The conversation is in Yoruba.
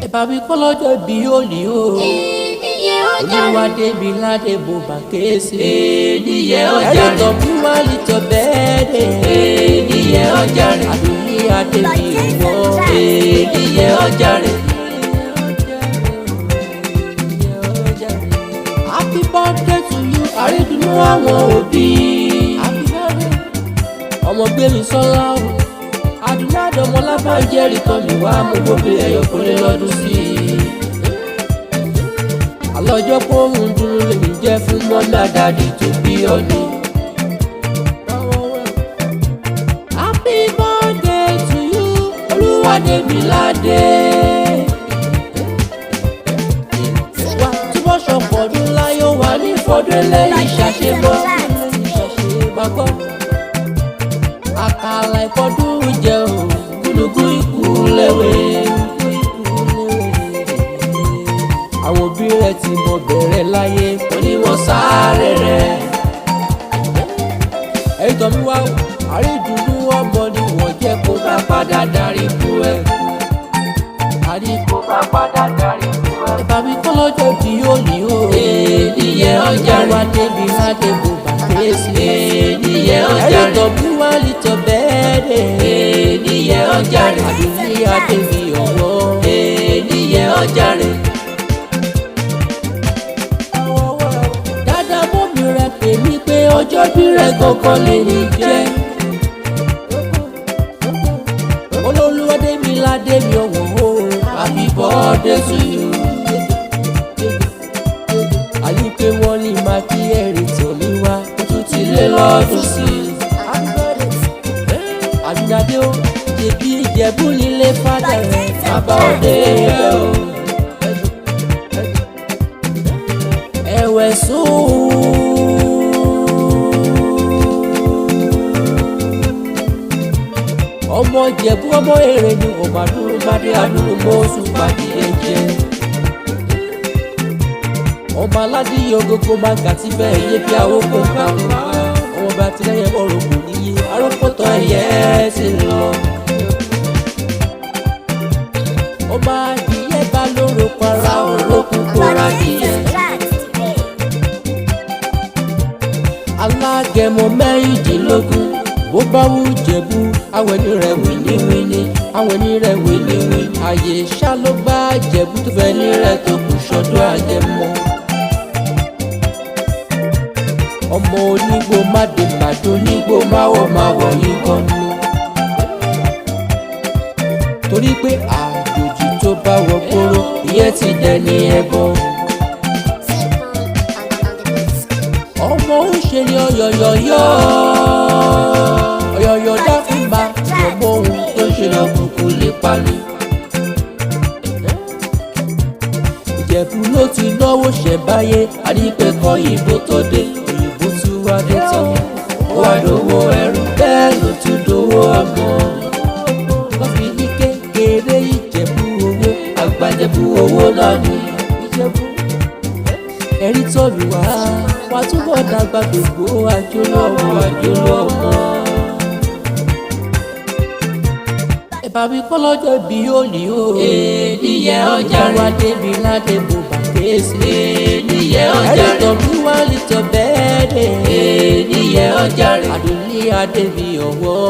Ẹ̀bà mi kọ́ lọ́jọ́ bí ó lè o. Olúwadémi ládé mo bà kéésì. Ènìyẹ ọjà rẹ̀. Eritanmiwa lítọ̀ bẹ́ẹ̀dẹ̀. Ènìyẹ ọjà rẹ̀. Yemiadeiye ọwọ́. Ènìyẹ ọjà rẹ̀. Happy birthday to you. Àrídùnnú àwọn òbí. Happy birthday. Ọmọ gbémi sọ́lá o. Adúládọ́mọ lábàájẹ́ Eritanmiwa mo gbóbi ẹ̀yọkùnrin lọ́dún sí i. Àlọ́jọ́ pòun dúró lèmi jẹ́ fún mọ́mí àdàdì tó bí ọdún. Happy birthday to you. Olúwadémi ládé. Wà túbọ̀ ṣọ̀pọ̀dún láyọ̀ wà ní fọdún lẹ́yìn ṣàṣemọ́. Gbàgbọ́ àkàlà ìfọdún jẹ́ o. Gúnugún ikú léwe. Àwọn òbí rẹ̀ tí mo bẹ̀rẹ̀ láyé kò ní wọ́n sáré rẹ̀. Eritanmiwa àrídùnnú ọmọ ni wọ́n jẹ́ kó bá padà darí kú ẹ̀. Àní kó bá padà darí kú ẹ̀. Ẹ̀bà mi kọ́ lọ́jọ́ bí ó ní o. Ènìyẹ ọjà rẹ̀. Olúwadémi ládé mo bà kéésì. Ènìyẹ ọjà rẹ̀. Eritanmiwa lítọ̀ bẹ́ẹ̀dẹ̀. Ènìyẹ ọjà rẹ̀. Yemiadeiye ọwọ́. Ènìyẹ ọjà rẹ̀. Dáadáa mọ́mí rẹ̀ pè mí pé ọjọ́ bí rẹ̀ gangan lè ní jẹ́. Olúwadémi ládé mi ọ̀wọ́ o. Happy birthday to you. Àyíké wọn ní máa kí Eritanmiwa ó tún ti lé Lọ́dún sí i. Àdúnadé ó ṣèbí Ìjẹ̀bú nílé fádà rẹ̀. Bàbá òde ẹ̀ o. Ẹ̀wẹ̀ sùn. Ọmọ Ìjẹ̀bú ọmọ èrè ni ọmọ àdúró bádé àdúró mọ́sùn pàdé ẹ̀jẹ̀. Ọmọ aládìyẹ ogogo máa ń gàtí bẹ́ẹ̀ yé bí àwọn kò ká wá. Ọmọ bá tilẹ̀yẹ bọ̀rọ̀ kò níye arọ́pọ̀tọ̀ ẹ̀yẹ ti lọ. Ọmọ adìyẹ bá lóró para olókùn kóra díẹ̀. Alágẹmọ mẹ́rìndínlógún bó bá wù Jẹ̀bú àwọn ẹni rẹ̀ wìníwìní àwọn ẹni rẹ̀ wìníwìní. Àyè ṣá ló bá Jẹ̀bú tó fẹ́ ní rẹ̀ tó kù sọ́dọ̀ Àgẹmọ. Ọmọ onígbò má dé pàdé onígbò máwọ̀ yìí kan ní. Torí pé àjòjì tó bá wọ gbòòrò ìyẹn ti dẹni ẹbọ. Ọmọ ń ṣe ni ọ̀yọ̀yọ̀yọ̀ ọ̀yọ̀yọ̀ dáfúnba ọmọ ohun tó ṣe lọ kúkú lè pani. Ìjẹ̀bú ló ti náwó ṣẹ̀báyé àdìpẹ̀kọ ìbò tó dé òyìnbó tí wá dé tán ó wá dówó ẹrú bẹ́ẹ̀ ló tún dówó ọmọ. Wọ́n fi ní kékeré Ìjẹ̀bú owó àgbàjẹ̀bú owó náà ní Ìjẹ̀bú. Eritanmiwa wà túbọ̀ dàgbà gbogbo àjọlọ́mọ. Ẹ̀bà mi kọ́ lọ́jọ́ bí ó ní o. Ènìyẹ ọjà rẹ̀. Olúwadémi ládé mo bà kéésì. Ènìyẹ ọjà rẹ̀. Eritanmiwa lítọ̀ bẹ́ẹ̀dẹ̀. Ènìyẹ ọjà rẹ̀. Àdúnní adé mi ọ̀wọ́.